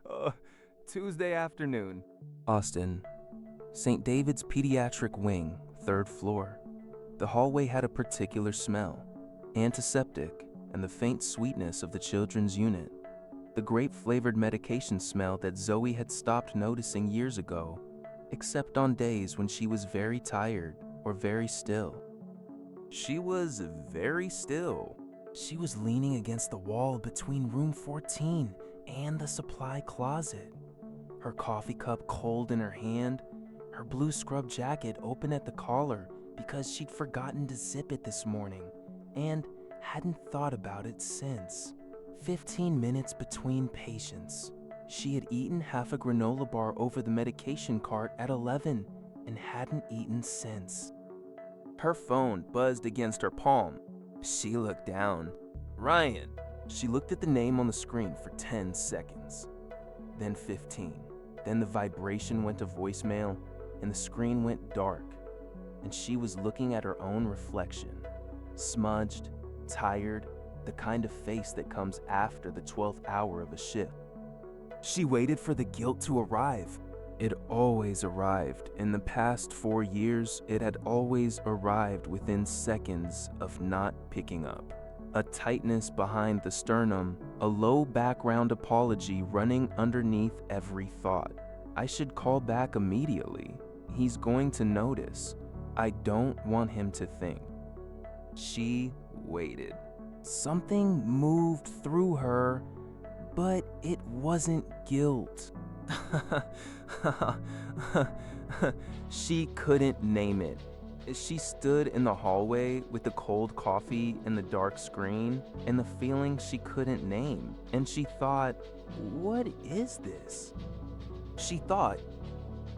Uh, Tuesday afternoon. Austin, St. David's Pediatric Wing, 3rd floor. The hallway had a particular smell, antiseptic, and the faint sweetness of the children's unit. The grape-flavored medication smell that Zoe had stopped noticing years ago, except on days when she was very tired or very still. She was very still. She was leaning against the wall between room 14 and the supply closet. Her coffee cup cold in her hand, her blue scrub jacket open at the collar because she'd forgotten to zip it this morning and hadn't thought about it since. 15 minutes between patients. She had eaten half a granola bar over the medication cart at 11 and hadn't eaten since. Her phone buzzed against her palm. She looked down. Ryan. She looked at the name on the screen for 10 seconds, then 15. Then the vibration went to voicemail and the screen went dark, and she was looking at her own reflection. Smudged, tired, the kind of face that comes after the 12th hour of a shift. She waited for the guilt to arrive. It always arrived. In the past 4 years, it had always arrived within seconds of not picking up. A tightness behind the sternum, a low background apology running underneath every thought. I should call back immediately. He's going to notice. I don't want him to think. She waited. Something moved through her, but it wasn't guilt. She couldn't name it. She stood in the hallway with the cold coffee and the dark screen and the feeling she couldn't name. And she thought, what is this? She thought,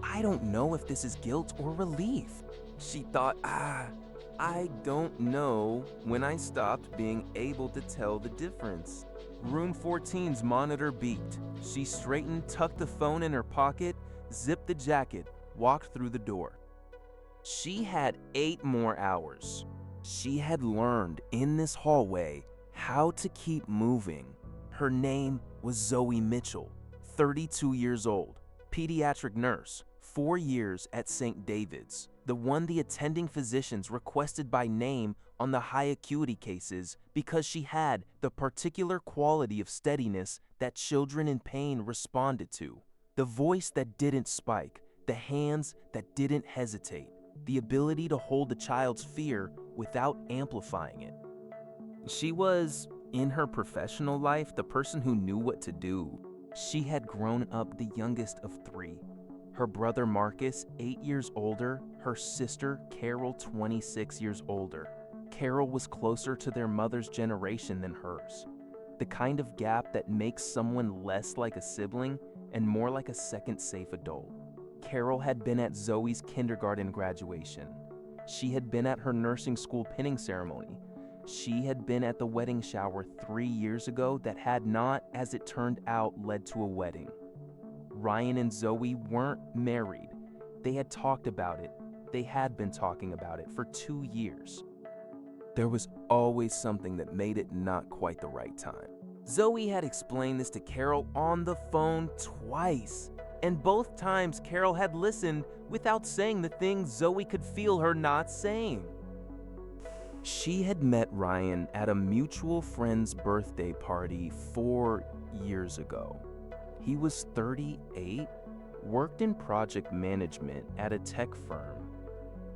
I don't know if this is guilt or relief. She thought, I don't know when I stopped being able to tell the difference. Room 14's monitor beeped. She straightened, tucked the phone in her pocket, zipped the jacket, walked through the door. She had 8 more hours. She had learned in this hallway how to keep moving. Her name was Zoe Mitchell, 32 years old, pediatric nurse, 4 years at St. David's, the one the attending physicians requested by name on the high acuity cases because she had the particular quality of steadiness that children in pain responded to. The voice that didn't spike, the hands that didn't hesitate, the ability to hold a child's fear without amplifying it. She was, in her professional life, the person who knew what to do. She had grown up the youngest of 3. Her brother Marcus, 8 years older, her sister Carol, 26 years older. Carol was closer to their mother's generation than hers. The kind of gap that makes someone less like a sibling and more like a second safe adult. Carol had been at Zoe's kindergarten graduation. She had been at her nursing school pinning ceremony. She had been at the wedding shower 3 years ago that had not, as it turned out, led to a wedding. Ryan and Zoe weren't married. They had talked about it. They had been talking about it for 2 years. There was always something that made it not quite the right time. Zoe had explained this to Carol on the phone twice, and both times Carol had listened without saying the things Zoe could feel her not saying. She had met Ryan at a mutual friend's birthday party 4 years ago. He was 38, worked in project management at a tech firm,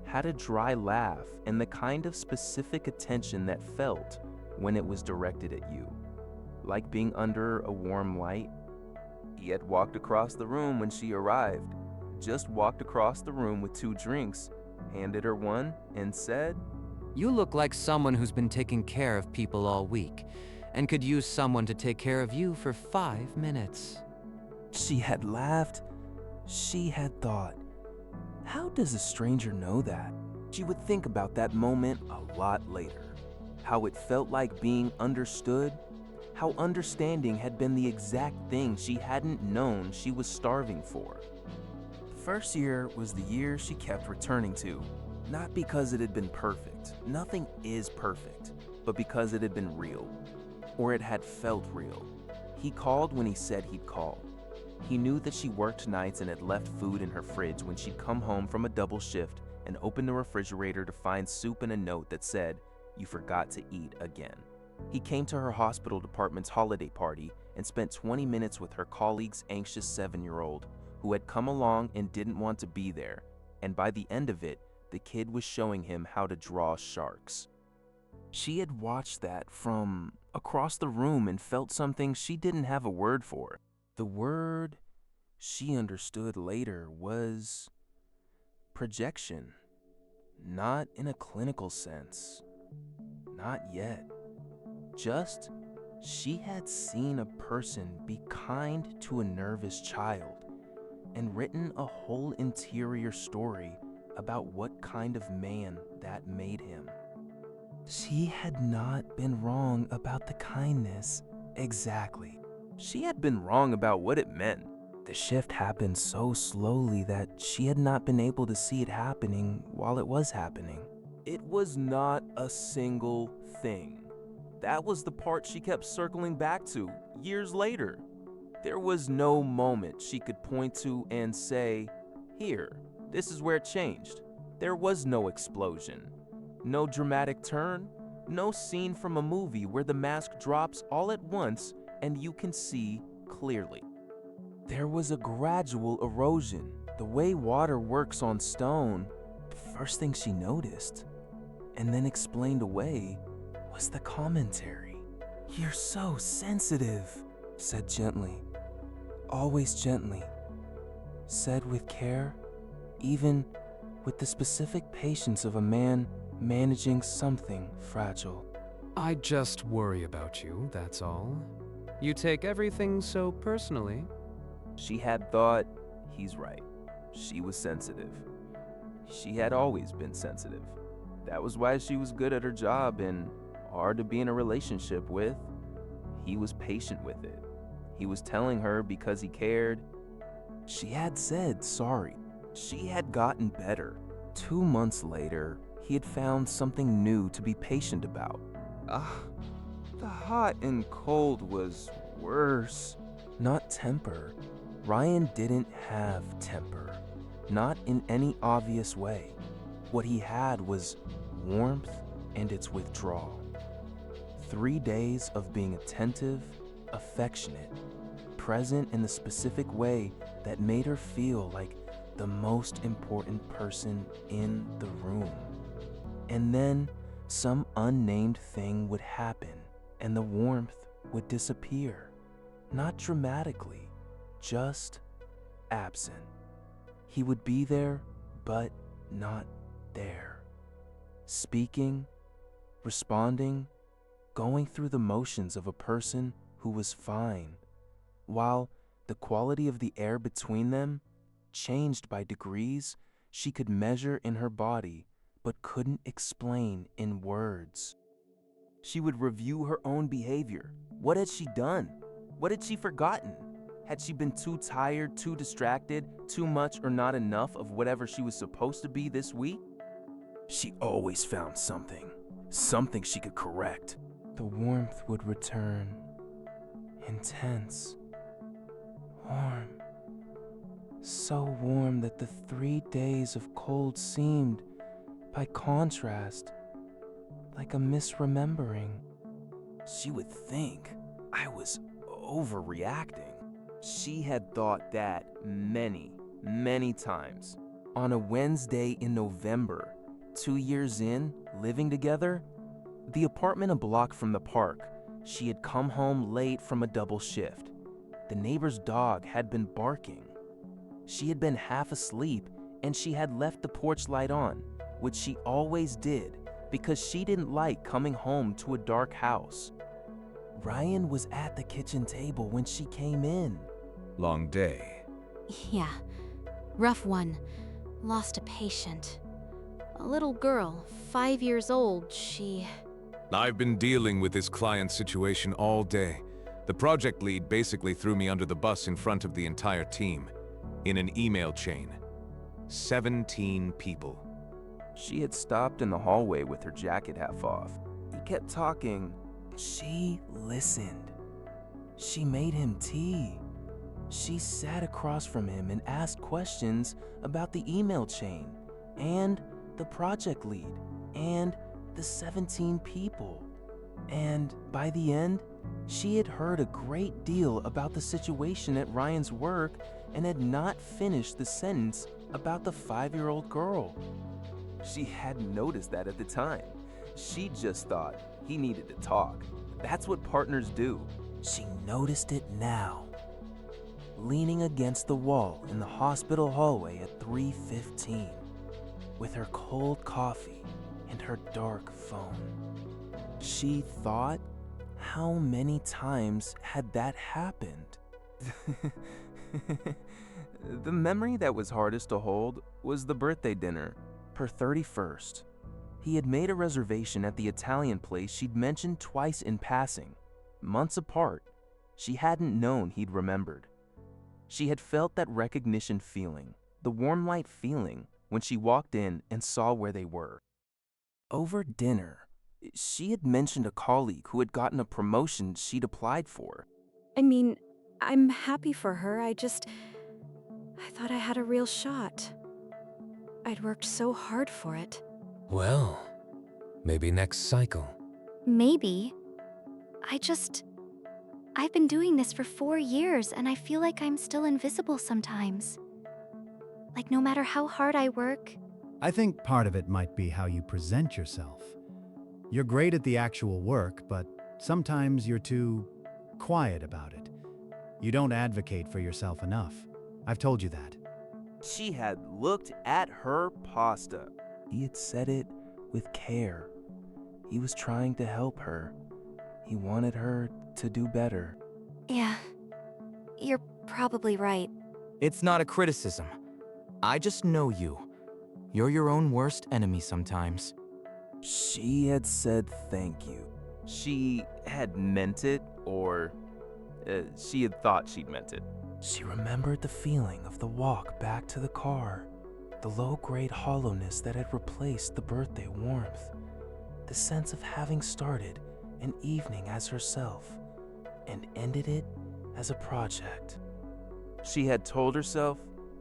had a dry laugh and the kind of specific attention that felt when it was directed at you, like being under a warm light. He had walked across the room when she arrived, just walked across the room with 2 drinks, handed her one, and said, You look like someone who's been taking care of people all week and could use someone to take care of you for 5 minutes. She had laughed. She had thought, how does a stranger know that? She would think about that moment a lot later. How it felt like being understood. How understanding had been the exact thing she hadn't known she was starving for. First year was the year she kept returning to, not because it had been perfect. Nothing is perfect, but because it had been real. or it had felt real. He called when he said he'd call. He knew that she worked nights and had left food in her fridge when she'd come home from a double shift and opened the refrigerator to find soup and a note that said, "You forgot to eat again." He came to her hospital department's holiday party and spent 20 minutes with her colleague's anxious 7-year-old, who had come along and didn't want to be there, and by the end of it, the kid was showing him how to draw sharks. She had watched that from across the room and felt something she didn't have a word for. The word she understood later was projection. Not in a clinical sense. Not yet. Just, she had seen a person be kind to a nervous child and written a whole interior story about what kind of man that made him. She had not been wrong about the kindness. Exactly. She had been wrong about what it meant. The shift happened so slowly that she had not been able to see it happening while it was happening. It was not a single thing. That was the part she kept circling back to years later. There was no moment she could point to and say, "Here, this is where it changed." There was no explosion, no dramatic turn, no scene from a movie where the mask drops all at once and you can see clearly. There was a gradual erosion, the way water works on stone. The first thing she noticed, and then explained away, was the commentary. "You're so sensitive," said gently. Always gently. Said with care, even with the specific patience of a man managing something fragile. I just worry about you, that's all. You take everything so personally. She had thought, he's right. She was sensitive. She had always been sensitive. That was why she was good at her job and hard to be in a relationship with. He was patient with it. He was telling her because he cared. She had said sorry. She had gotten better. 2 months later, he had found something new to be patient about. The hot and cold was worse. Not temper. Ryan didn't have temper. Not in any obvious way. What he had was warmth and its withdrawal. 3 days of being attentive, affectionate, present in the specific way that made her feel like the most important person in the room. And then some unnamed thing would happen and the warmth would disappear. Not dramatically, just absent. He would be there, but not there. Speaking, responding, going through the motions of a person who was fine, while the quality of the air between them changed by degrees she could measure in her body but couldn't explain in words. She would review her own behavior. What had she done? What had she forgotten? Had she been too tired, too distracted, too much or not enough of whatever she was supposed to be this week? She always found something she could correct. The warmth would return, intense, warm, so warm that the 3 days of cold seemed, by contrast, like a misremembering. She would think I was overreacting. She had thought that many, many times. On a Wednesday in November, 2 years in, living together, the apartment a block from the park, she had come home late from a double shift. The neighbor's dog had been barking. She had been half asleep and she had left the porch light on, which she always did because she didn't like coming home to a dark house. Ryan was at the kitchen table when she came in. Long day. Yeah, rough one. Lost a patient. A little girl, 5 years old, she... I've been dealing with this client situation all day. The project lead basically threw me under the bus in front of the entire team. In an email chain. 17 people. She had stopped in the hallway with her jacket half off. He kept talking, She listened. She made him tea. She sat across from him and asked questions about the email chain, and the project lead, and the 17 people. And by the end, she had heard a great deal about the situation at Ryan's work and had not finished the sentence about the 5-year-old girl. She hadn't noticed that at the time. She just thought he needed to talk. That's what partners do. She noticed it now. Leaning against the wall in the hospital hallway at 3:15, with her cold coffee and her dark phone. She thought, how many times had that happened? The memory that was hardest to hold was the birthday dinner, her 31st. He had made a reservation at the Italian place she'd mentioned twice in passing, months apart. She hadn't known he'd remembered. She had felt that recognition feeling, the warm light feeling, when she walked in and saw where they were. Over dinner, she had mentioned a colleague who had gotten a promotion she'd applied for. I mean, I'm happy for her. I thought I had a real shot. I'd worked so hard for it. Well, maybe next cycle. Maybe. I've been doing this for 4 years and I feel like I'm still invisible sometimes. Like no matter how hard I work. I think part of it might be how you present yourself. You're great at the actual work, but sometimes you're too quiet about it. You don't advocate for yourself enough. I've told you that. She had looked at her pasta. He had said it with care. He was trying to help her. He wanted her to do better. Yeah, you're probably right. It's not a criticism. I just know you. You're your own worst enemy sometimes. She had said thank you. She had meant it, or she had thought she'd meant it. She remembered the feeling of the walk back to the car, the low-grade hollowness that had replaced the birthday warmth, the sense of having started an evening as herself and ended it as a project. She had told herself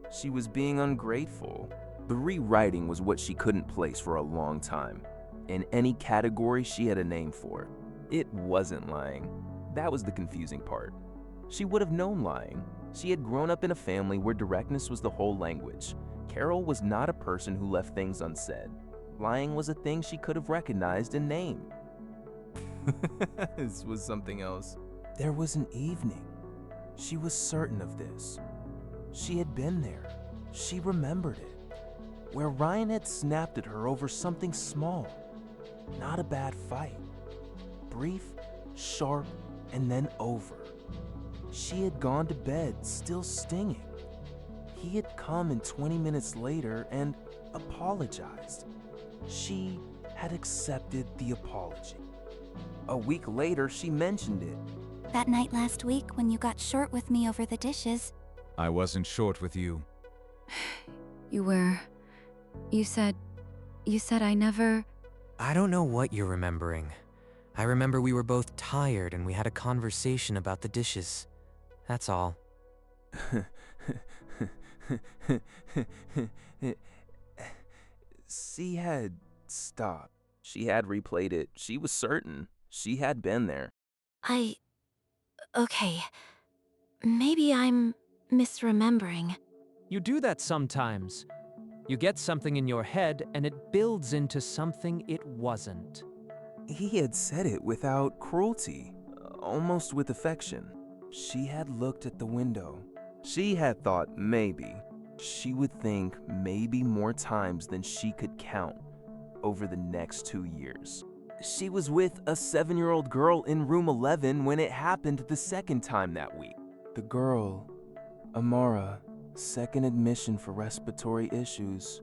she was being ungrateful. The rewriting was what she couldn't place for a long time. In any category she had a name for. It wasn't lying. That was the confusing part. She would have known lying. She had grown up in a family where directness was the whole language. Carol was not a person who left things unsaid. Lying was a thing she could have recognized and named. This was something else. There was an evening. She was certain of this. She had been there. She remembered it. Where Ryan had snapped at her over something small. Not a bad fight. Brief, sharp, and then over. She had gone to bed, still stinging. He had come in 20 minutes later and apologized. She had accepted the apology. A week later, she mentioned it. That night last week when you got short with me over the dishes. I wasn't short with you. You were. You said I never. I don't know what you're remembering. I remember we were both tired and we had a conversation about the dishes. That's all. She had stopped. She had replayed it. She was certain. She had been there. Okay. Maybe I'm misremembering. You do that sometimes. You get something in your head and it builds into something it wasn't. He had said it without cruelty, almost with affection. She had looked at the window. She had thought maybe. She would think maybe more times than she could count over the next 2 years. She was with a 7-year-old girl in room 11 when it happened the second time that week. The girl, Amara, second admission for respiratory issues,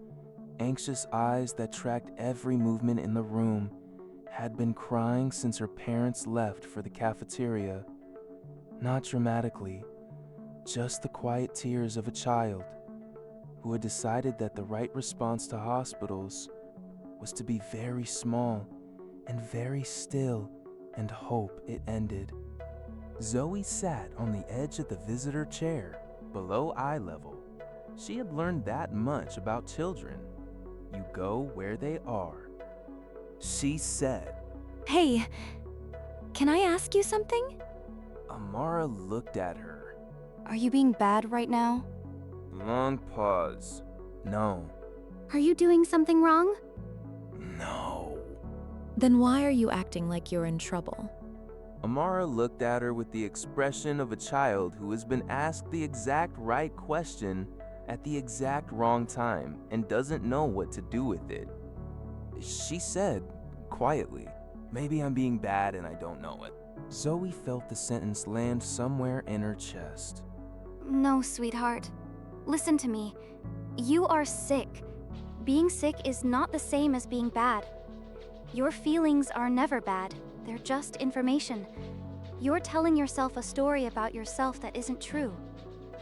anxious eyes that tracked every movement in the room, had been crying since her parents left for the cafeteria. Not dramatically, just the quiet tears of a child who had decided that the right response to hospitals was to be very small and very still and hope it ended. Zoe sat on the edge of the visitor chair, below eye level. She had learned that much about children. You go where they are. She said. Hey, can I ask you something? Amara looked at her. Are you being bad right now? Long pause. No. Are you doing something wrong? No. Then why are you acting like you're in trouble? Amara looked at her with the expression of a child who has been asked the exact right question at the exact wrong time and doesn't know what to do with it. She said, quietly, maybe I'm being bad and I don't know it. Zoe felt the sentence land somewhere in her chest. No, sweetheart. Listen to me. You are sick. Being sick is not the same as being bad. Your feelings are never bad. They're just information. You're telling yourself a story about yourself that isn't true.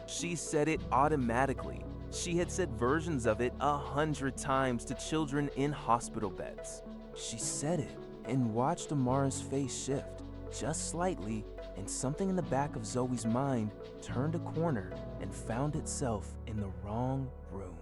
She said it automatically. She had said versions of it 100 times to children in hospital beds. She said it and watched Amara's face shift, just slightly, and something in the back of Zoe's mind turned a corner and found itself in the wrong room.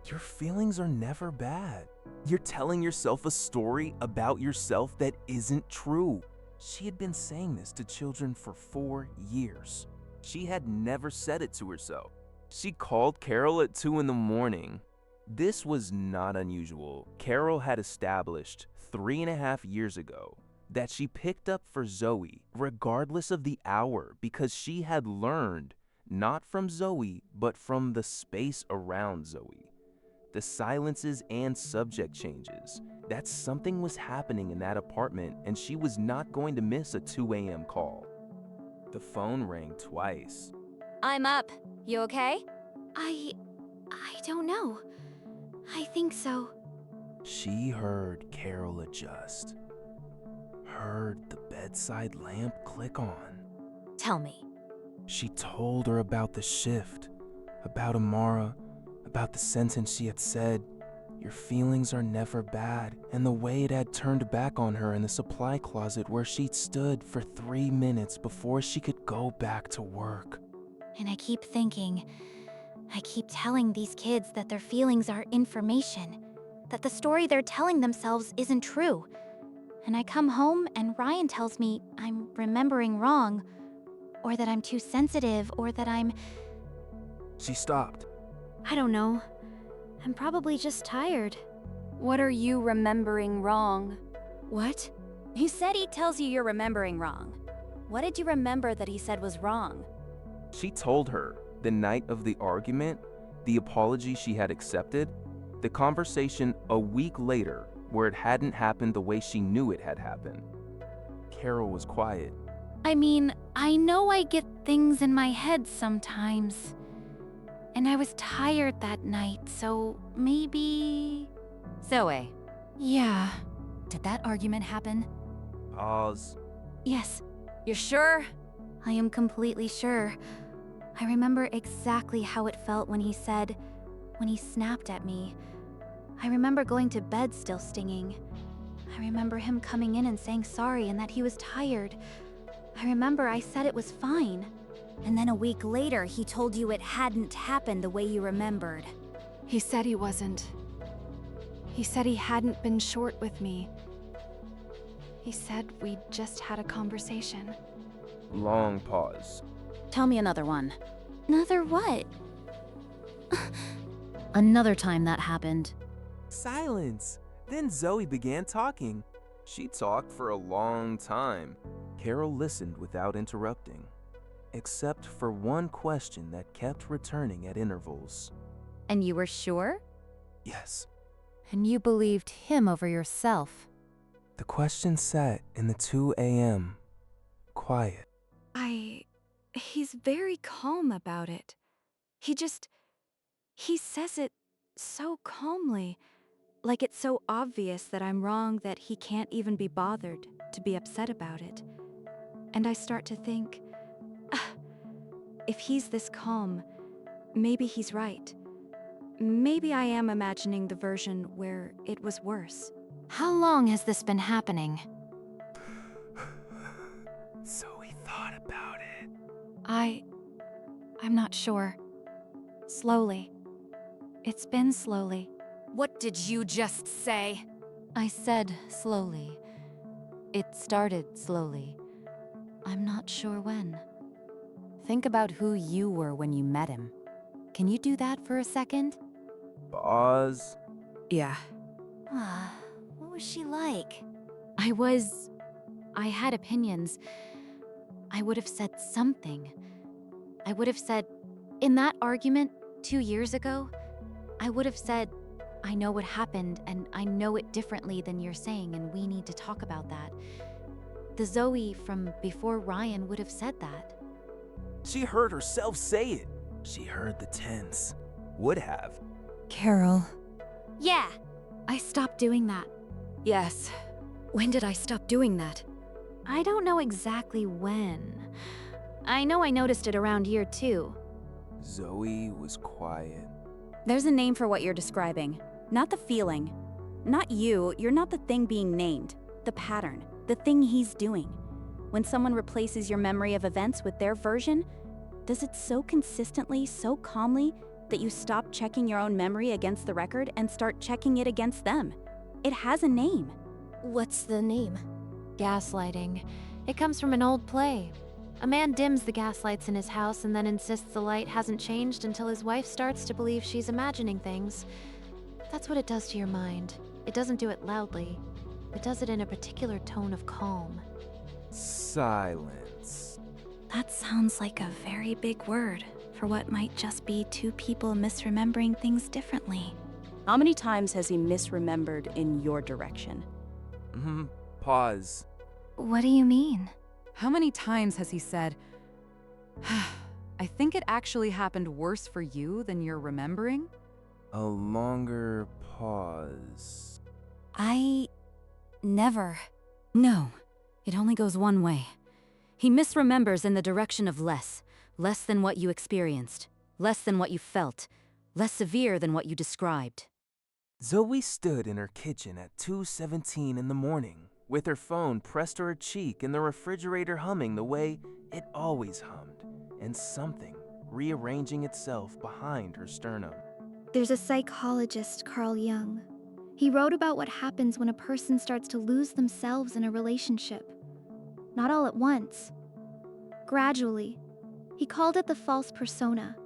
Your feelings are never bad. You're telling yourself a story about yourself that isn't true. She had been saying this to children for 4 years. She had never said it to herself. She called Carol at 2 in the morning. This was not unusual. Carol had established 3.5 years ago that she picked up for Zoe regardless of the hour because she had learned not from Zoe but from the space around Zoe. The silences and subject changes, that something was happening in that apartment and she was not going to miss a 2 a.m. call. The phone rang twice. I'm up. You okay? I don't know. I think so. She heard Carol adjust. Heard the bedside lamp click on. Tell me. She told her about the shift, about Amara, about the sentence she had said, your feelings are never bad, and the way it had turned back on her in the supply closet where she'd stood for 3 minutes before she could go back to work. And I keep thinking, I keep telling these kids that their feelings are information, that the story they're telling themselves isn't true. And I come home and Ryan tells me I'm remembering wrong, or that I'm too sensitive, or that I'm... She stopped. I don't know. I'm probably just tired. What are you remembering wrong? What? You said he tells you you're remembering wrong. What did you remember that he said was wrong? She told her the night of the argument, the apology she had accepted, the conversation a week later where it hadn't happened the way she knew it had happened. Carol was quiet. I mean, I know I get things in my head sometimes. And I was tired that night, so maybe... Zoe, Yeah. did that argument happen? Pause. Yes, You're sure? I am completely sure. I remember exactly how it felt when he snapped at me. I remember going to bed still stinging. I remember him coming in and saying sorry and that he was tired. I remember I said it was fine. And then a week later, he told you it hadn't happened the way you remembered. He said he wasn't. He said he hadn't been short with me. He said we just had a conversation. Long pause. Tell me another one. Another what? Another time that happened. Silence. Then Zoe began talking. She talked for a long time. Carol listened without interrupting, except for one question that kept returning at intervals. And you were sure? Yes. And you believed him over yourself. The question sat in the 2 a.m. quiet. He's very calm about it. He says it so calmly, like it's so obvious that I'm wrong that he can't even be bothered to be upset about it. And I start to think, if he's this calm, maybe he's right. Maybe I am imagining the version where it was worse. How long has this been happening? Zoe thought about it. I'm not sure. Slowly. It's been slowly. What did you just say? I said slowly. It started slowly. I'm not sure when. Think about who you were when you met him. Can you do that for a second? Pause. Yeah. What was she like? I had opinions. I would have said something. I would have said, in that argument 2 years ago, I would have said, I know what happened and I know it differently than you're saying, and we need to talk about that. The Zoe from before Ryan would have said that. She heard herself say it. She heard the tense. Would have. Carol. Yeah. I stopped doing that. Yes. When did I stop doing that? I don't know exactly when. I know I noticed it around year 2. Zoe was quiet. There's a name for what you're describing, not the feeling. Not you, you're not the thing being named. The pattern, the thing he's doing. When someone replaces your memory of events with their version, does it so consistently, so calmly, that you stop checking your own memory against the record and start checking it against them? It has a name. What's the name? Gaslighting. It comes from an old play. A man dims the gaslights in his house and then insists the light hasn't changed until his wife starts to believe she's imagining things. That's what it does to your mind. It doesn't do it loudly. It does it in a particular tone of calm. Silence. That sounds like a very big word for what might just be 2 people misremembering things differently. How many times has he misremembered in your direction? Pause. What do you mean? How many times has he said, I think it actually happened worse for you than you're remembering? A longer pause. Never. No, it only goes one way. He misremembers in the direction of less. Less than what you experienced. Less than what you felt. Less severe than what you described. Zoe stood in her kitchen at 2:17 in the morning, with her phone pressed to her cheek and the refrigerator humming the way it always hummed, and something rearranging itself behind her sternum. There's a psychologist, Carl Jung. He wrote about what happens when a person starts to lose themselves in a relationship. Not all at once. Gradually. He called it the false persona,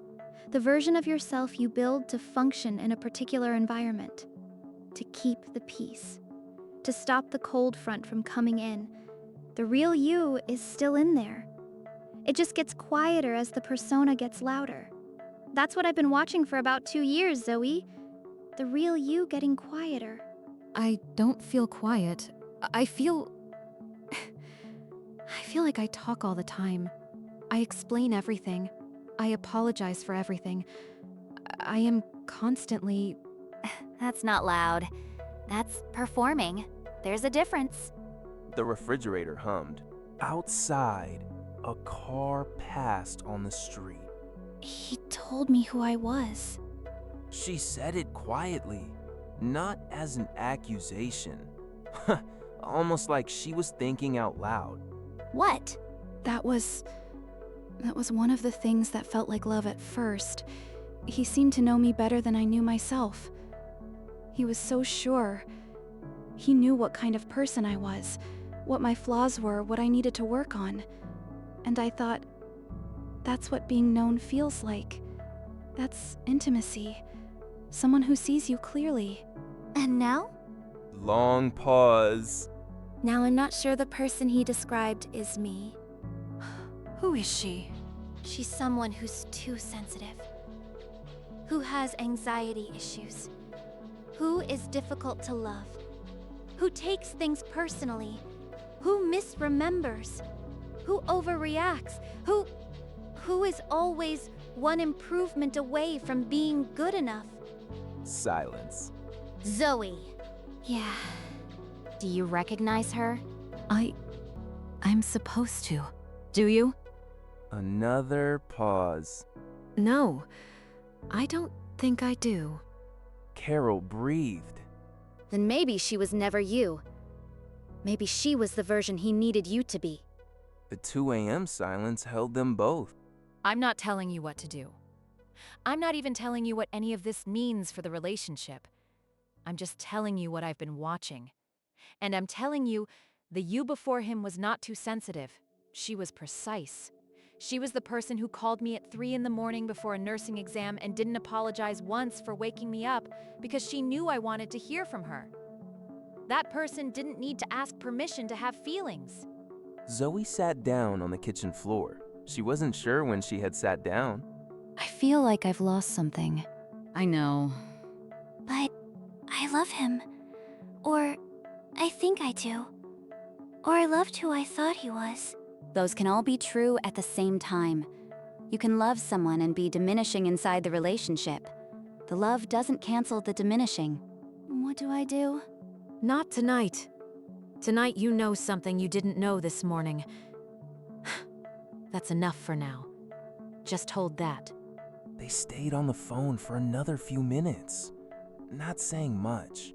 the version of yourself you build to function in a particular environment, to keep the peace, to stop the cold front from coming in. The real you is still in there. It just gets quieter as the persona gets louder. That's what I've been watching for about 2 years, Zoe. The real you getting quieter. I don't feel quiet. I feel like I talk all the time. I explain everything. I apologize for everything. I am constantly... That's not loud. That's performing. There's a difference. The refrigerator hummed. Outside, a car passed on the street. He told me who I was. She said it quietly, not as an accusation. Almost like she was thinking out loud. What? That was one of the things that felt like love at first. He seemed to know me better than I knew myself. He was so sure. He knew what kind of person I was, what my flaws were, what I needed to work on. And I thought, that's what being known feels like. That's intimacy. Someone who sees you clearly. And now? Long pause. Now I'm not sure the person he described is me. Who is she? She's someone who's too sensitive. Who has anxiety issues. Who is difficult to love. Who takes things personally. Who misremembers. Who overreacts. Who is always one improvement away from being good enough. Silence. Zoe. Yeah. Do you recognize her? I'm supposed to. Do you? Another pause. No, I don't think I do. Carol breathed. Then maybe she was never you. Maybe she was the version he needed you to be. The 2 a.m. silence held them both. I'm not telling you what to do. I'm not even telling you what any of this means for the relationship. I'm just telling you what I've been watching. And I'm telling you, the you before him was not too sensitive. She was precise. She was the person who called me at 3 in the morning before a nursing exam and didn't apologize once for waking me up because she knew I wanted to hear from her. That person didn't need to ask permission to have feelings. Zoe sat down on the kitchen floor. She wasn't sure when she had sat down. I feel like I've lost something. I know. But I love him. Or I think I do. Or I loved who I thought he was. Those can all be true at the same time. You can love someone and be diminishing inside the relationship. The love doesn't cancel the diminishing. What do I do? Not tonight. Tonight you know something you didn't know this morning. That's enough for now. Just hold that. They stayed on the phone for another few minutes, not saying much.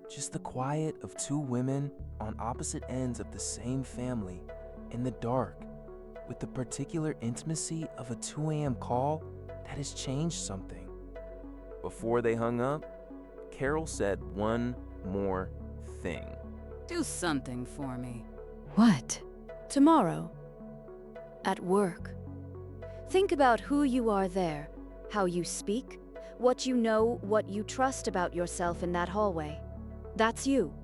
Just the quiet of 2 women on opposite ends of the same family, in the dark, with the particular intimacy of a 2 a.m. call that has changed something. Before they hung up, Carol said one more thing. Do something for me. What? Tomorrow. At work. Think about who you are there, how you speak, what you know, what you trust about yourself in that hallway. That's you.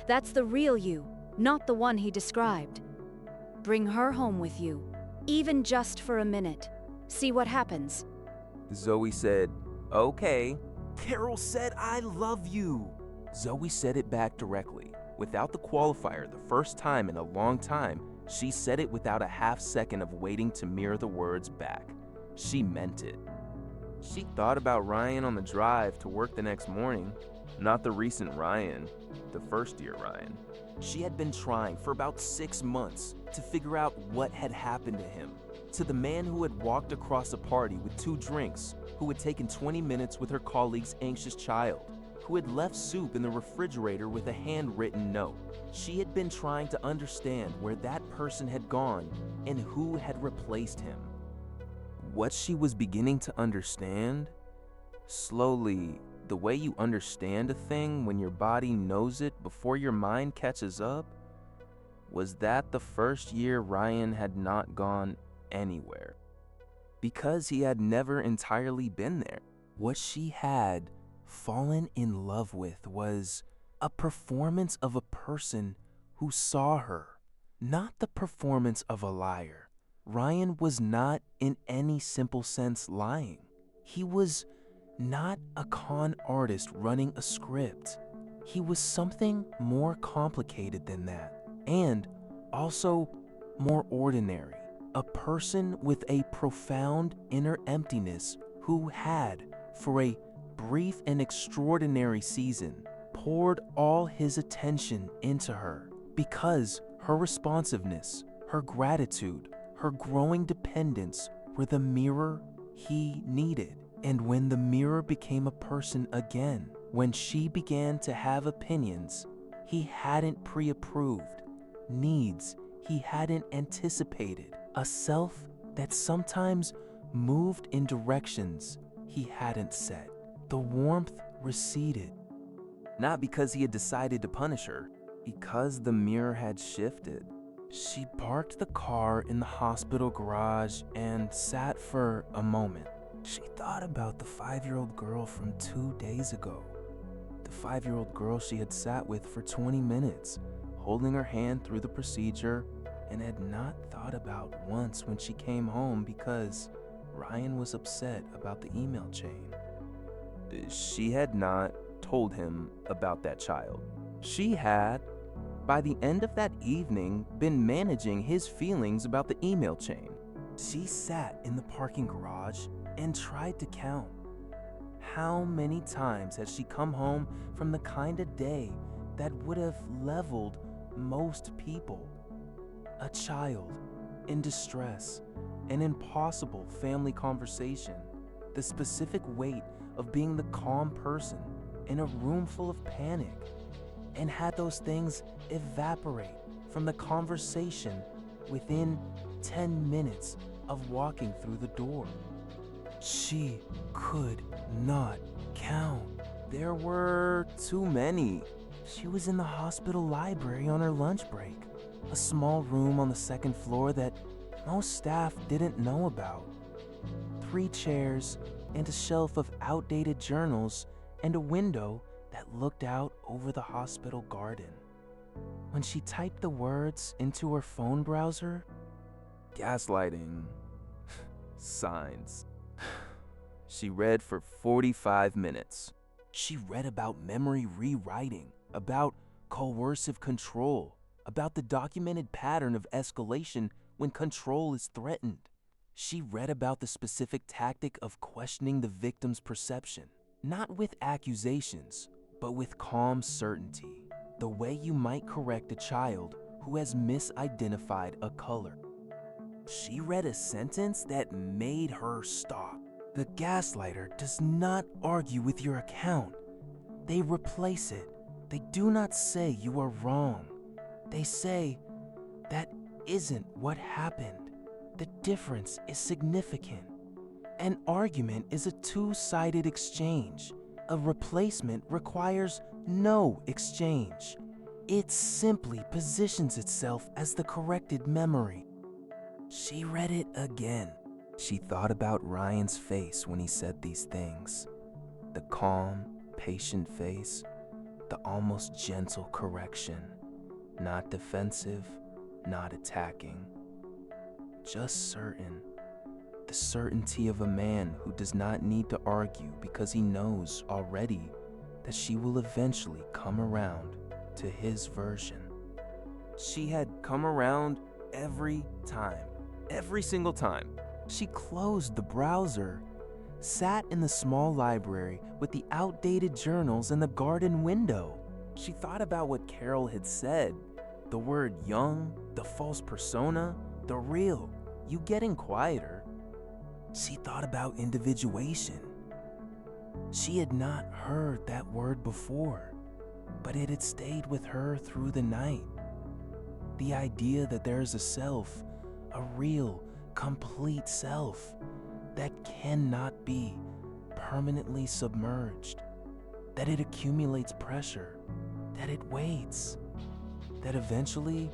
That's the real you, not the one he described. Bring her home with you, even just for a minute. See what happens. Zoe said, "Okay." Carol said, "I love you." Zoe said it back directly, without the qualifier. The first time in a long time, she said it without a half second of waiting to mirror the words back. She meant it. She thought about Ryan on the drive to work the next morning. Not the recent Ryan, the first-year Ryan. She had been trying for about 6 months to figure out what had happened to him. To the man who had walked across a party with 2 drinks, who had taken 20 minutes with her colleague's anxious child, who had left soup in the refrigerator with a handwritten note. She had been trying to understand where that person had gone and who had replaced him. What she was beginning to understand, slowly, the way you understand a thing when your body knows it before your mind catches up, was that the first year Ryan had not gone anywhere. Because he had never entirely been there. What she had fallen in love with was a performance of a person who saw her, not the performance of a liar. Ryan was not in any simple sense lying. He was not a con artist running a script. He was something more complicated than that, and also more ordinary. A person with a profound inner emptiness who had, for a brief and extraordinary season, poured all his attention into her because her responsiveness, her gratitude, her growing dependence were the mirror he needed. And when the mirror became a person again, when she began to have opinions he hadn't pre-approved, needs he hadn't anticipated, a self that sometimes moved in directions he hadn't set, the warmth receded. Not because he had decided to punish her, because the mirror had shifted. She parked the car in the hospital garage and sat for a moment. She thought about the 5-year-old girl from 2 days ago. The 5-year-old girl she had sat with for 20 minutes, holding her hand through the procedure, and had not thought about once when she came home because Ryan was upset about the email chain. She had not told him about that child. She had, by the end of that evening, been managing his feelings about the email chain. She sat in the parking garage and tried to count. How many times had she come home from the kind of day that would have leveled most people? A child in distress, an impossible family conversation, the specific weight of being the calm person in a room full of panic, and had those things evaporate from the conversation within 10 minutes of walking through the door. She could not count. There were too many. She was in the hospital library on her lunch break, a small room on the second floor that most staff didn't know about. 3 chairs and a shelf of outdated journals and a window that looked out over the hospital garden. When she typed the words into her phone browser, gaslighting signs. She read for 45 minutes. She read about memory rewriting, about coercive control, about the documented pattern of escalation when control is threatened. She read about the specific tactic of questioning the victim's perception, not with accusations, but with calm certainty, the way you might correct a child who has misidentified a color. She read a sentence that made her stop. The gaslighter does not argue with your account. They replace it. They do not say you are wrong. They say, that isn't what happened. The difference is significant. An argument is a two-sided exchange. A replacement requires no exchange. It simply positions itself as the corrected memory. She read it again. She thought about Ryan's face when he said these things. The calm, patient face, the almost gentle correction. Not defensive, not attacking. Just certain. The certainty of a man who does not need to argue because he knows already that she will eventually come around to his version. She had come around every time, every single time. She closed the browser, sat in the small library with the outdated journals and the garden window. She thought about what Carol had said, the word Jung, the false persona, the real, you getting quieter. She thought about individuation. She had not heard that word before, but it had stayed with her through the night. The idea that there is a self, a real, complete self, that cannot be permanently submerged, that it accumulates pressure, that it waits, that eventually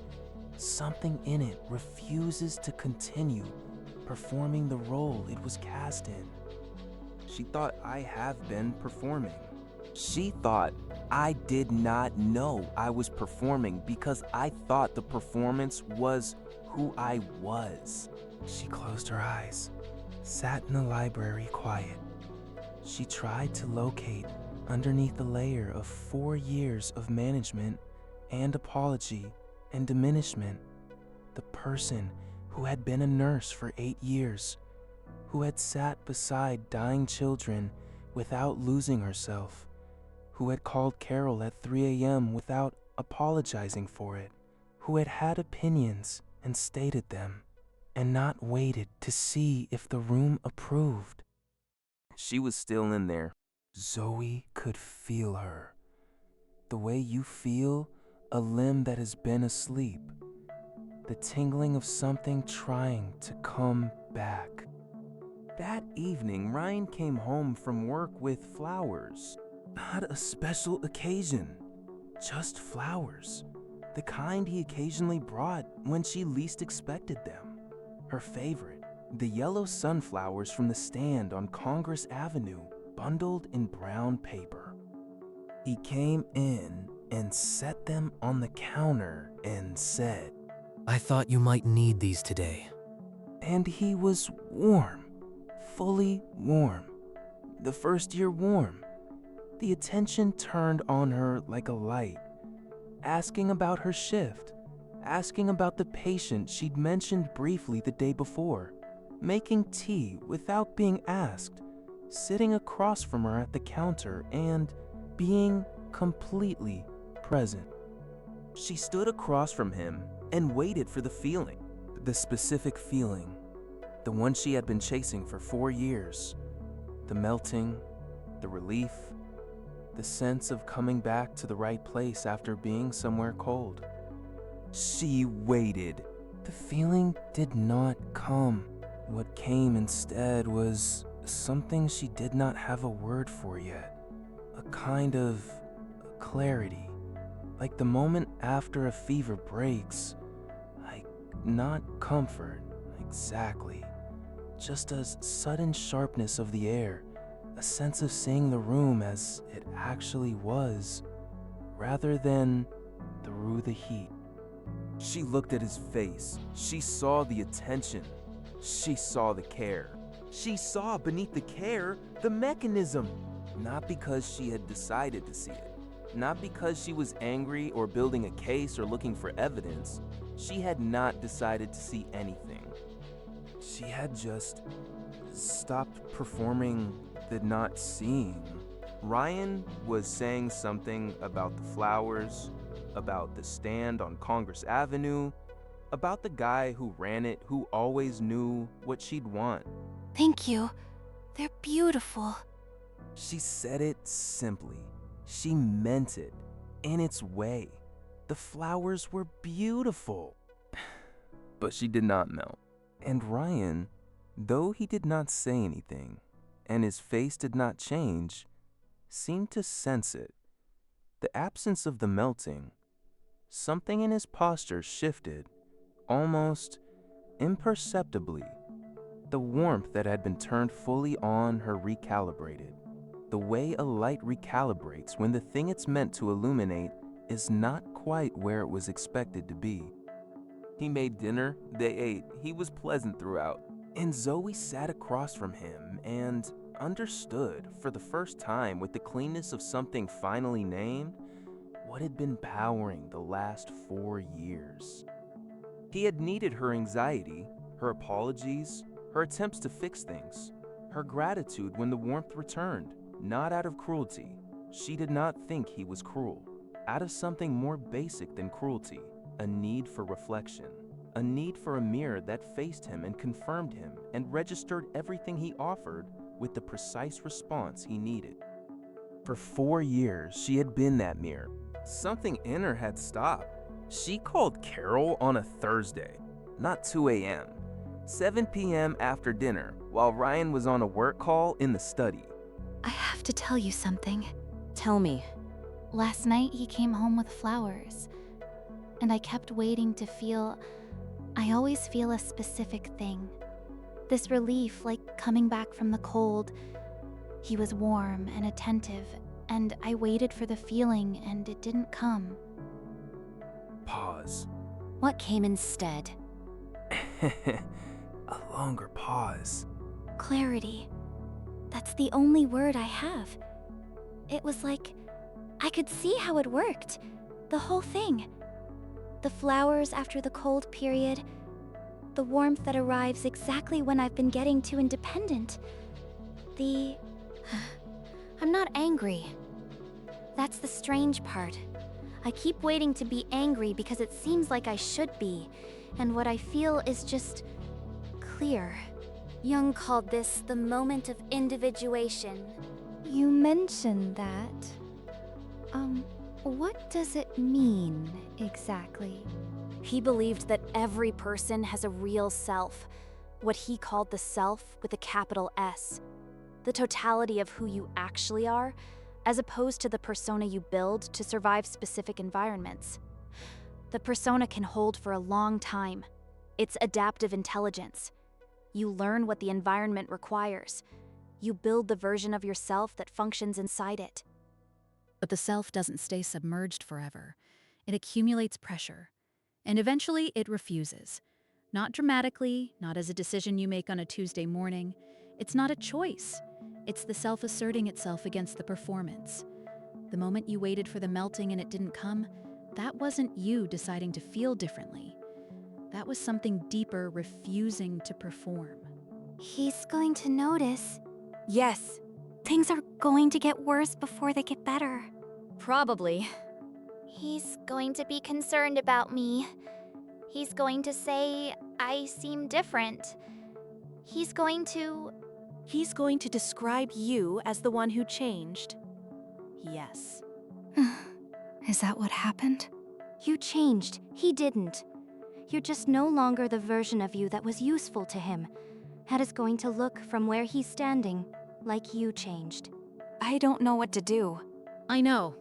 something in it refuses to continue performing the role it was cast in. She thought I have been performing. She thought I did not know I was performing because I thought the performance was who I was. She closed her eyes, sat in the library quiet. She tried to locate underneath the layer of 4 years of management and apology and diminishment, the person who had been a nurse for 8 years, who had sat beside dying children without losing herself, who had called Carol at 3 a.m. without apologizing for it, who had had opinions and stated them, and not waited to see if the room approved. She was still in there. Zoe could feel her. The way you feel a limb that has been asleep. The tingling of something trying to come back. That evening, Ryan came home from work with flowers. Not a special occasion, just flowers. The kind he occasionally brought when she least expected them. Her favorite, the yellow sunflowers from the stand on Congress Avenue, bundled in brown paper. He came in and set them on the counter and said, I thought you might need these today. And he was warm, fully warm. The first year warm. The attention turned on her like a light, asking about her shift, asking about the patient she'd mentioned briefly the day before, making tea without being asked, sitting across from her at the counter and being completely present. She stood across from him and waited for the feeling, the specific feeling, the one she had been chasing for 4 years, the melting, the relief, the sense of coming back to the right place after being somewhere cold. She waited. The feeling did not come. What came instead was something she did not have a word for yet. A kind of clarity. Like the moment after a fever breaks. Like not comfort, exactly. Just a sudden sharpness of the air. A sense of seeing the room as it actually was, rather than through the heat. She looked at his face. She saw the attention. She saw the care. She saw beneath the care the mechanism. Not because she had decided to see it. Not because she was angry or building a case or looking for evidence. She had not decided to see anything. She had just stopped performing the not seeing. Ryan was saying something about the flowers, about the stand on Congress Avenue, about the guy who ran it who always knew what she'd want. Thank you. They're beautiful. She said it simply. She meant it in its way. The flowers were beautiful. But she did not melt. And Ryan, though he did not say anything, and his face did not change, seemed to sense it. The absence of the melting. Something in his posture shifted, almost imperceptibly. The warmth that had been turned fully on her recalibrated. The way a light recalibrates when the thing it's meant to illuminate is not quite where it was expected to be. He made dinner, they ate, he was pleasant throughout. And Zoe sat across from him and understood for the first time with the cleanness of something finally named what had been powering the last 4 years. He had needed her anxiety, her apologies, her attempts to fix things, her gratitude when the warmth returned, not out of cruelty. She did not think he was cruel, out of something more basic than cruelty, a need for reflection, a need for a mirror that faced him and confirmed him and registered everything he offered with the precise response he needed. For 4 years, she had been that mirror. Something in her had stopped. She called Carol on a Thursday, not 2 a.m., 7 p.m. after dinner, while Ryan was on a work call in the study. I have to tell you something. Tell me. Last night he came home with flowers, and I kept waiting to feel. I always feel a specific thing. This relief, like coming back from the cold. He was warm and attentive, and I waited for the feeling, and it didn't come. Pause. What came instead? A longer pause. Clarity. That's the only word I have. It was like I could see how it worked. The whole thing. The flowers after the cold period. The warmth that arrives exactly when I've been getting too independent. I'm not angry. That's the strange part. I keep waiting to be angry because it seems like I should be, and what I feel is just clear. Jung called this the moment of individuation. You mentioned that. What does it mean exactly? He believed that every person has a real self, what he called the self with a capital S. The totality of who you actually are, as opposed to the persona you build to survive specific environments. The persona can hold for a long time. It's adaptive intelligence. You learn what the environment requires. You build the version of yourself that functions inside it. But the self doesn't stay submerged forever. It accumulates pressure. And eventually it refuses. Not dramatically, not as a decision you make on a Tuesday morning. It's not a choice. It's the self asserting itself against the performance. The moment you waited for the melting and it didn't come, that wasn't you deciding to feel differently. That was something deeper refusing to perform. He's going to notice. Yes. Things are going to get worse before they get better. Probably. He's going to be concerned about me. He's going to say I seem different. He's going to describe you as the one who changed. Yes. Is that what happened? You changed. He didn't. You're just no longer the version of you that was useful to him. How is going to look from where he's standing, like you changed. I don't know what to do. I know.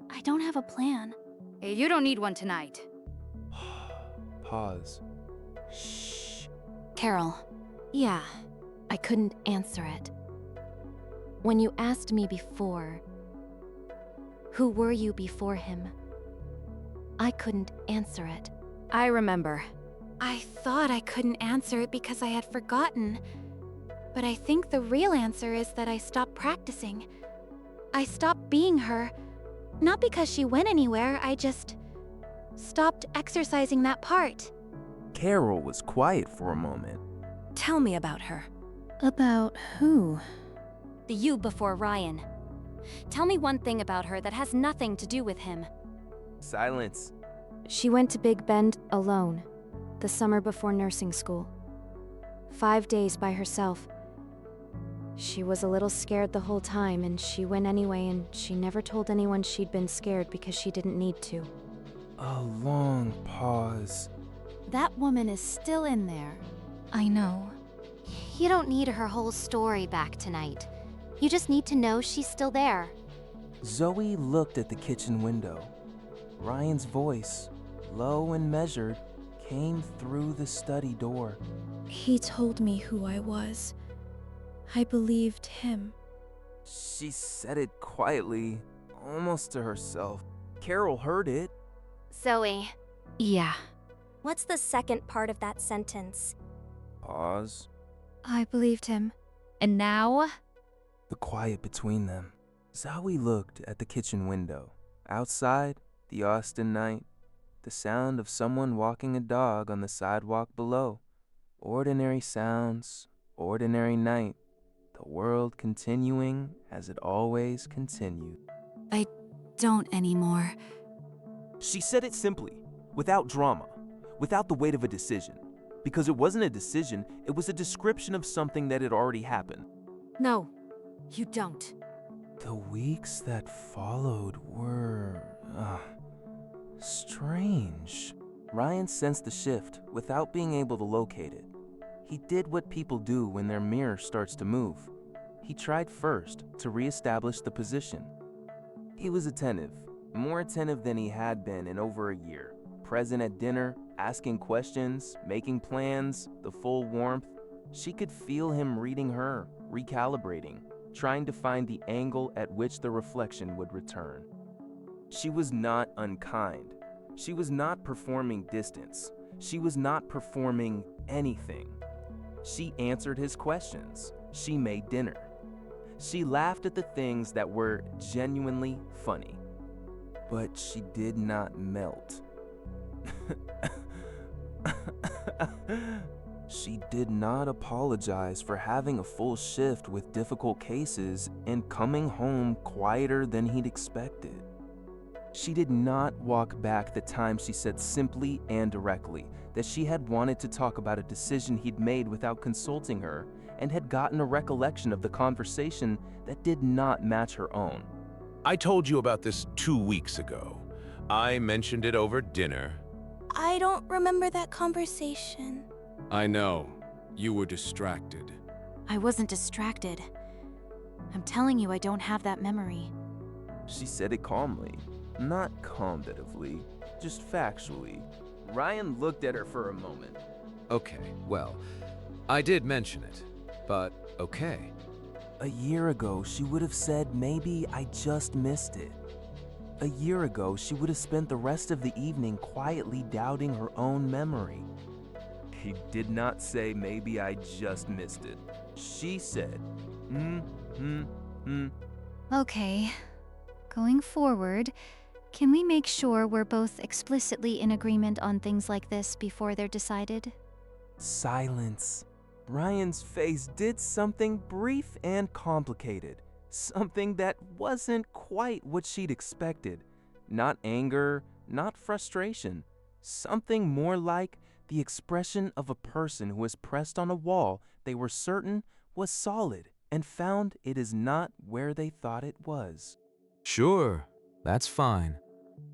I don't have a plan. Hey, you don't need one tonight. Pause. Carol. Yeah, I couldn't answer it. When you asked me before, who were you before him? I couldn't answer it. I remember. I thought I couldn't answer it because I had forgotten. But I think the real answer is that I stopped practicing. I stopped being her. Not because she went anywhere, I just stopped exercising that part. Carol was quiet for a moment. Tell me about her. About who? The you before Ryan. Tell me one thing about her that has nothing to do with him. Silence. She went to Big Bend alone, the summer before nursing school. 5 days by herself. She was a little scared the whole time, and she went anyway, and she never told anyone she'd been scared because she didn't need to. A long pause. That woman is still in there. I know. You don't need her whole story back tonight. You just need to know she's still there. Zoe looked at the kitchen window. Ryan's voice, low and measured, came through the study door. He told me who I was. I believed him. She said it quietly, almost to herself. Carol heard it. Zoe. Yeah. What's the second part of that sentence? Pause. I believed him. And now? The quiet between them. Zoe looked at the kitchen window. Outside, the Austin night. The sound of someone walking a dog on the sidewalk below. Ordinary sounds, ordinary night. The world continuing as it always continued. I don't anymore. She said it simply, without drama, without the weight of a decision. Because it wasn't a decision, it was a description of something that had already happened. No, you don't. The weeks that followed were strange. Ryan sensed the shift without being able to locate it. He did what people do when their mirror starts to move. He tried first to reestablish the position. He was attentive, more attentive than he had been in over a year. Present at dinner, asking questions, making plans, the full warmth. She could feel him reading her, recalibrating, trying to find the angle at which the reflection would return. She was not unkind. She was not performing distance. She was not performing anything. She answered his questions. She made dinner. She laughed at the things that were genuinely funny. But she did not melt. She did not apologize for having a full shift with difficult cases and coming home quieter than he'd expected. She did not walk back the time she said simply and directly that she had wanted to talk about a decision he'd made without consulting her and had gotten a recollection of the conversation that did not match her own. I told you about this 2 weeks ago. I mentioned it over dinner. I don't remember that conversation. I know. You were distracted. I wasn't distracted. I'm telling you, I don't have that memory. She said it calmly, not combatively, just factually. Ryan looked at her for a moment. Okay, well, I did mention it, but okay. A year ago, she would have said, maybe I just missed it. A year ago, she would have spent the rest of the evening quietly doubting her own memory. He did not say, maybe I just missed it. She said, Okay. Going forward, can we make sure we're both explicitly in agreement on things like this before they're decided? Silence. Ryan's face did something brief and complicated. Something that wasn't quite what she'd expected. Not anger, not frustration. Something more like the expression of a person who has pressed on a wall they were certain was solid and found it is not where they thought it was. Sure, that's fine.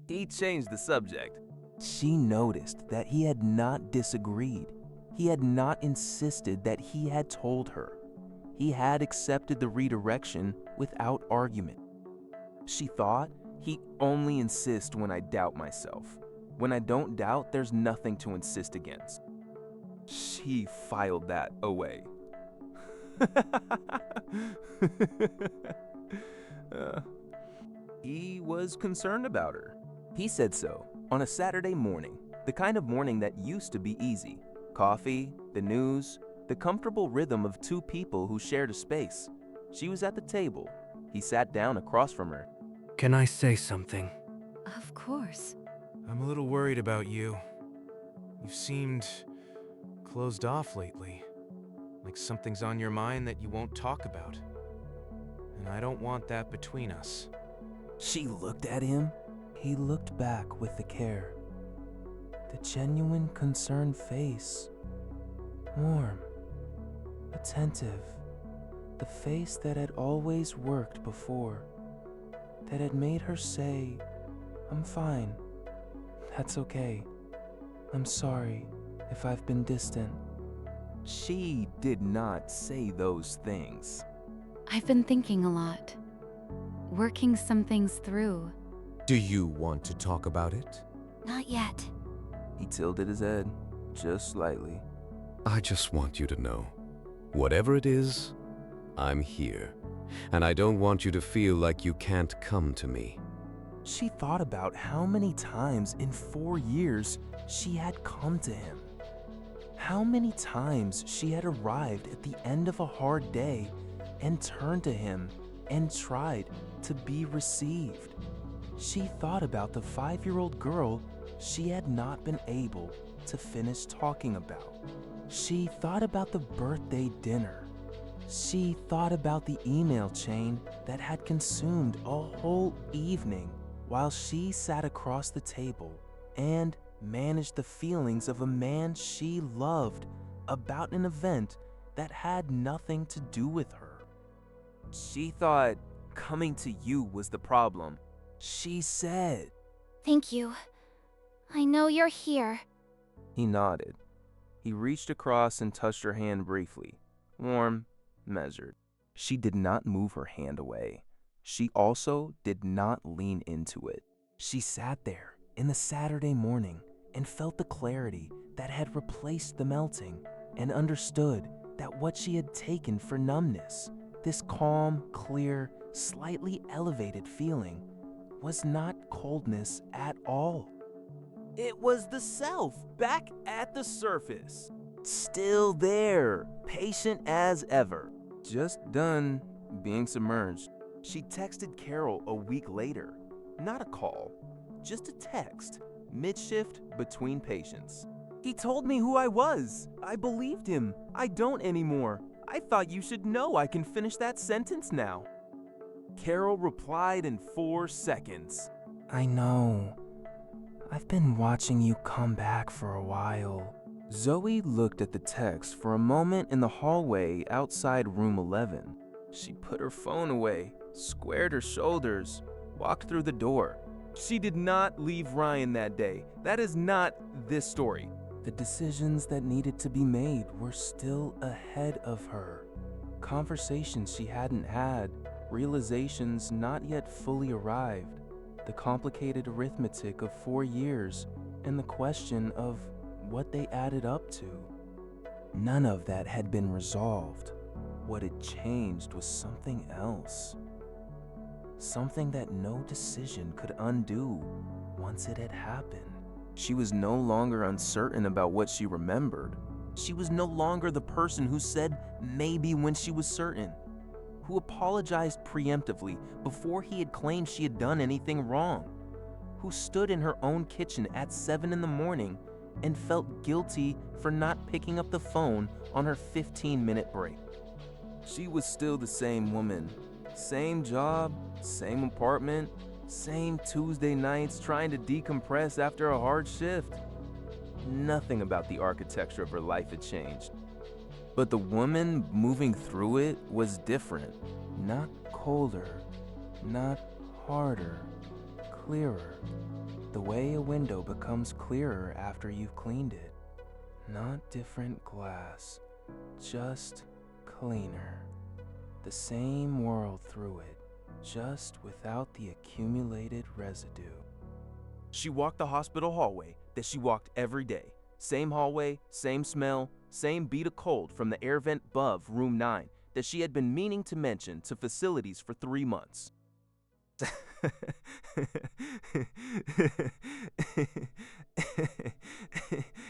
He changed the subject. She noticed that he had not disagreed. He had not insisted that he had told her. He had accepted the redirection without argument. She thought, he only insists when I doubt myself. When I don't doubt, there's nothing to insist against. She filed that away. He was concerned about her. He said so on a Saturday morning, the kind of morning that used to be easy. Coffee, the news, the comfortable rhythm of two people who shared a space. She was at the table. He sat down across from her. Can I say something? Of course. I'm a little worried about you. You've seemed closed off lately. Like something's on your mind that you won't talk about. And I don't want that between us. She looked at him. He looked back with the care. The genuine concerned face. Warm. Attentive. The face that had always worked before. That had made her say, I'm fine. That's okay. I'm sorry if I've been distant. She did not say those things. I've been thinking a lot, working some things through. Do you want to talk about it? Not yet. He tilted his head, just slightly. I just want you to know, whatever it is, I'm here. And I don't want you to feel like you can't come to me. She thought about how many times in 4 years she had come to him. How many times she had arrived at the end of a hard day and turned to him and tried to be received. She thought about the 5-year-old girl she had not been able to finish talking about. She thought about the birthday dinner. She thought about the email chain that had consumed a whole evening while she sat across the table and managed the feelings of a man she loved about an event that had nothing to do with her. She thought coming to you was the problem. She said, Thank you. I know you're here. He nodded. He reached across and touched her hand briefly. Warm, measured. She did not move her hand away. She also did not lean into it. She sat there in the Saturday morning and felt the clarity that had replaced the melting and understood that what she had taken for numbness, this calm, clear, slightly elevated feeling, was not coldness at all. It was the self back at the surface. Still there, patient as ever. Just done being submerged. She texted Carol a week later. Not a call, just a text, mid-shift between patients. He told me who I was. I believed him. I don't anymore. I thought you should know I can finish that sentence now. Carol replied in 4 seconds. I know. I've been watching you come back for a while. Zoe looked at the text for a moment in the hallway outside room 11. She put her phone away, squared her shoulders, walked through the door. She did not leave Ryan that day. That is not this story. The decisions that needed to be made were still ahead of her. Conversations she hadn't had, realizations not yet fully arrived, the complicated arithmetic of 4 years, and the question of what they added up to. None of that had been resolved. What had changed was something else. Something that no decision could undo once it had happened. She was no longer uncertain about what she remembered. She was no longer the person who said maybe when she was certain, who apologized preemptively before he had claimed she had done anything wrong, who stood in her own kitchen at 7 in the morning and felt guilty for not picking up the phone on her 15-minute break. She was still the same woman. Same job, same apartment, same Tuesday nights trying to decompress after a hard shift. Nothing about the architecture of her life had changed. But the woman moving through it was different. Not colder, not harder, clearer. The way a window becomes clearer after you've cleaned it. Not different glass, just cleaner. The same world through it, just without the accumulated residue. She walked the hospital hallway that she walked every day. Same hallway, same smell, same beat of cold from the air vent above room 9 that she had been meaning to mention to facilities for 3 months.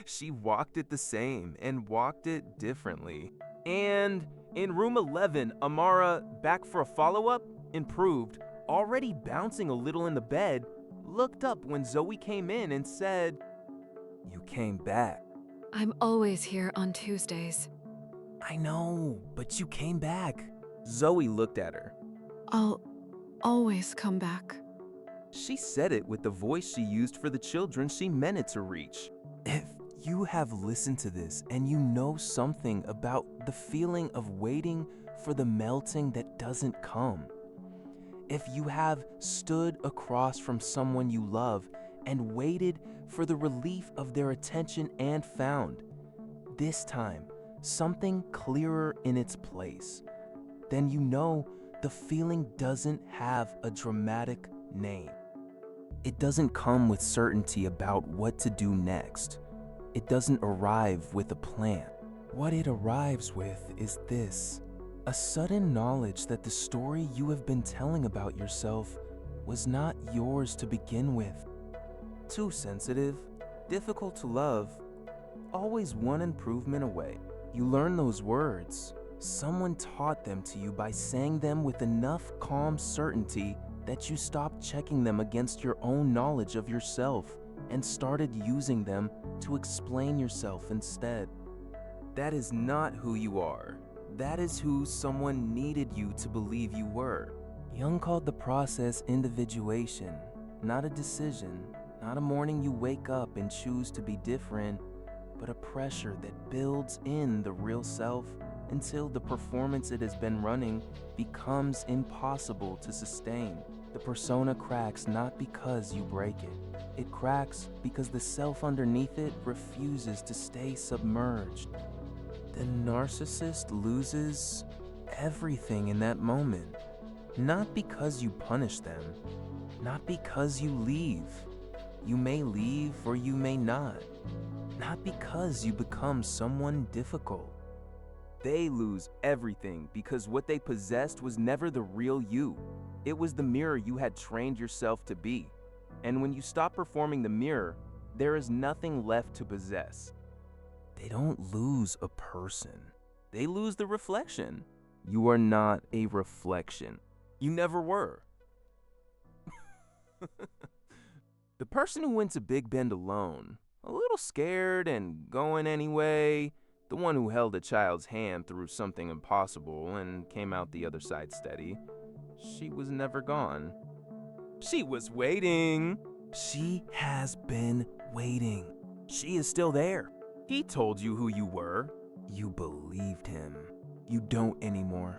She walked it the same and walked it differently. And in room 11, Amara, back for a follow-up, improved, already bouncing a little in the bed, looked up when Zoe came in and said, "You came back." I'm always here on Tuesdays. "I know, but you came back." Zoe looked at her. I'll always come back. She said it with the voice she used for the children she meant it to reach. If you have listened to this and you know something about the feeling of waiting for the melting that doesn't come, if you have stood across from someone you love and waited for the relief of their attention and found, this time, something clearer in its place, then you know the feeling doesn't have a dramatic name. It doesn't come with certainty about what to do next. It doesn't arrive with a plan. What it arrives with is this: a sudden knowledge that the story you have been telling about yourself was not yours to begin with. Too sensitive, difficult to love, always one improvement away. You learn those words. Someone taught them to you by saying them with enough calm certainty that you stopped checking them against your own knowledge of yourself and started using them to explain yourself instead. That is not who you are. That is who someone needed you to believe you were. Jung called the process individuation, not a decision, not a morning you wake up and choose to be different, but a pressure that builds in the real self until the performance it has been running becomes impossible to sustain. The persona cracks not because you break it. It cracks because the self underneath it refuses to stay submerged. The narcissist loses everything in that moment. Not because you punish them, not because you leave. You may leave or you may not. Not because you become someone difficult. They lose everything because what they possessed was never the real you. It was the mirror you had trained yourself to be. And when you stop performing the mirror, there is nothing left to possess. They don't lose a person. They lose the reflection. You are not a reflection. You never were. The person who went to Big Bend alone, a little scared and going anyway, the one who held a child's hand through something impossible and came out the other side steady, she was never gone. She was waiting. She has been waiting. She is still there. He told you who you were. You believed him. You don't anymore.